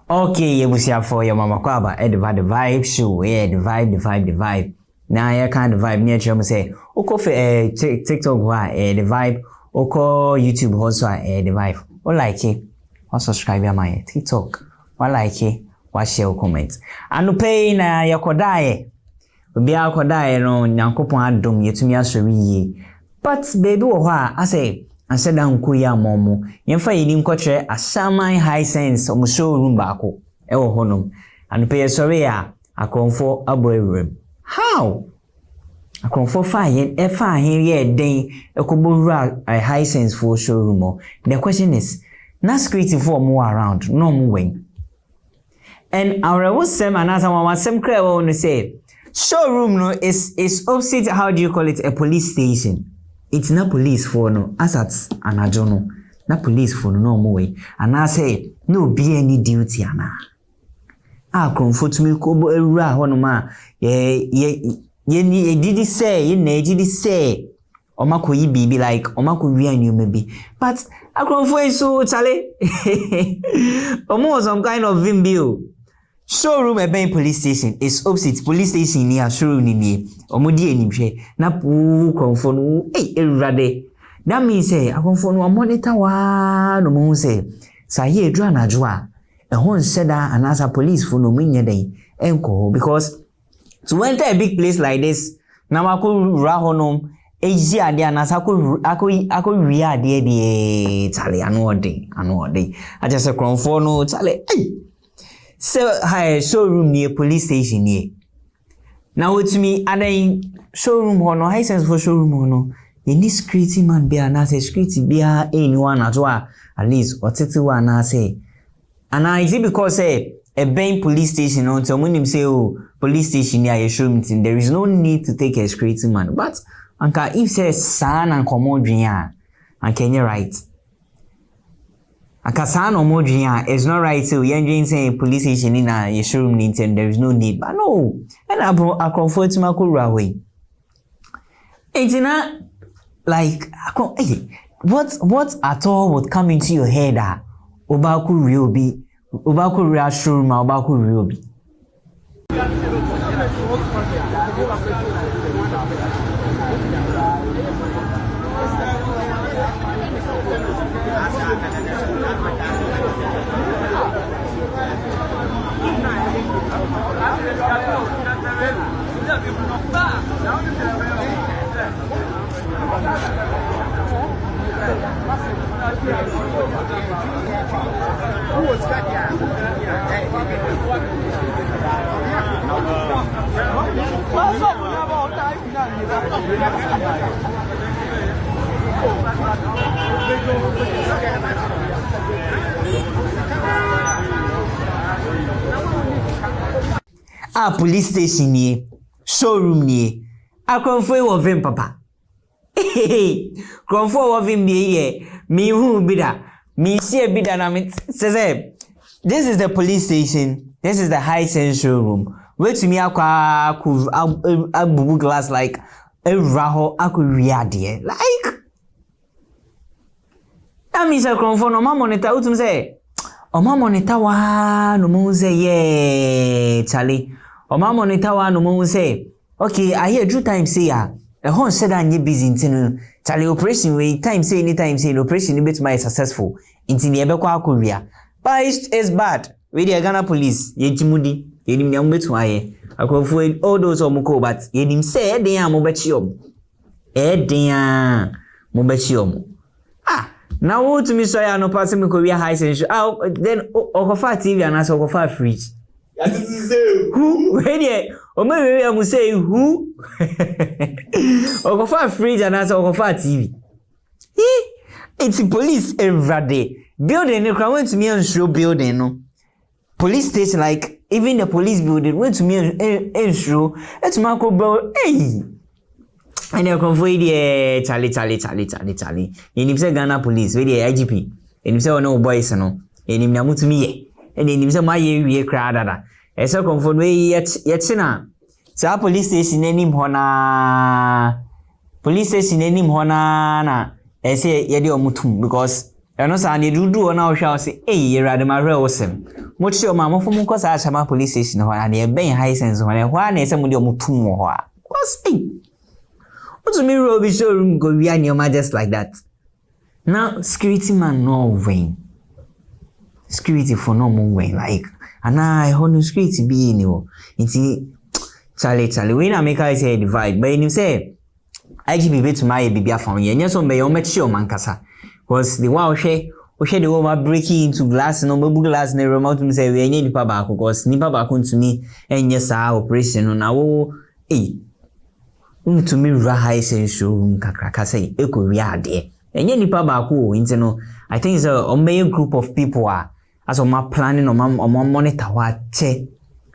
Okay, you see for your mama kwaba, the vibe show, yeah, the vibe. Now you kind of vibe near you say, Oko for TikTok the vibe, Oko YouTube also the vibe. Or like it, or subscribe to my TikTok, or like it, or share comments. And no pay na yakodaye. Obi akodaye no Nyankopon adom yetumi asori yi. But baby I say I said down kuya momo. Yemfa yidi nkwotre Ashaiman Hisense omo showroom baako ewo honom. And pay sorry ya akonfo aboewrem. How? Akonfo fa yen e fa hin ye den ekobowura Hisense for showroom. The question is, na security for mo around no mo wen. And our wasem anasa mama sem kra we say showroom no is opposite, how do you call it, a police station. It's not police for no assets and I don't know. Not police for no more way. And I say no be any duty ana. Ah comfort me kobo ewura hono ma ye did say did say omakoyi bibi like omakowi anyu be. But I comfort so chale. Omo some kind of vimbio. Showroom ebe police station is opposite police station near showroom ni omodi enihwe na pu konfo no erade. That means say akonfo no monitor wa no mo say sa here dru anajo a ehon seda anasa police for no munye den enko, because to enter a big place like this na mako ra honom eji ade anasa ako wi ade de chale anu ode aja se konfo no chale so hi showroom near police station near. Now with me and showroom hono Hisense for showroom hono. You need security man be an say security be anyone as well, at least or 31 I say. And I see because a bank police station on so when him say oh police station near your showroom thing, there is no need to take a security man. But anka if say san and commodria and can you right? Akasan or modria is not right, so you're saying police station in a showroom needs and there is no need. But no, and I comfort my way. It's not like what at all would come into your head that Obaku Ryobi, Obaku Real showroom, Obaku Ryobi. Police station near, showroom near. I confirm of him, papa. Confirm of him be me who be that. Me see be that I mean says this is the police station, this is the Hisense showroom. Wait to me abu glass like a raho aku riadie. Like that means I confirm no ma monitor utum say. O ma monitor wa no mo say yeah Charlie. O ma monitor wa no mo say okay, I hear two times say a hon said that you busy in Charlie operation way time say anytime say operation bit my successful into the ebekwa korea. But it's bad. We the Ghana police ye jimudi ye nim nyam betu aye akofo all those omuko, but ye nim say den a mo bechi om mo bechi om. Now what to me so ya no pass me korea Hisense then okofa TV and as okofa fridge. Who? When you am say who? Okofa fridge and as okofa TV. It's police every day. Building, if I went to me and show building, no police station, like even the police building went to me and show. It's Marco bro. Hey, and you come for the Charlie. You say Ghana police, where the IGP. And you say no boys, no. And you namu to me. And then you say my we crowd. And so come for me yet na. So police station name hona. Police station name hona na. I say yedi omutum because I know say do na wo hwa say eh Erade ma hwe wo sem mo chi o ma mo fo mo ko sa Ashaiman police station ho na e ben Hisense ho na ho na se mo de mo tum ho a cause what to me Robi showroom go we are just like that. Now security man no win. Security for no more win like and I no security be ni wo. Nti Charlie we na make I say divide but you say IGP be to my bibia fam ye nya so be yo mechi o mankasa because the one we the one breaking into glass no be glass na remote me say we nya nipa ba because nipa ba ko ntumi enye sa operation no na wo ntumi ra Hisense showroom kakraka say ekowi ade enye nipa ba ko nti no I think it's a group of people as on my planning on my monitor wa che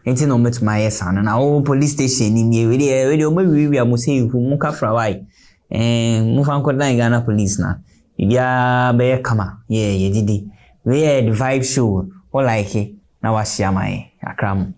enti no met my son na o police station ni we o we am say hu mu ka fra wai mu fan ko dan Ghana police na bia be kama ye didi we the vibe show all like na wa Ashaiman akram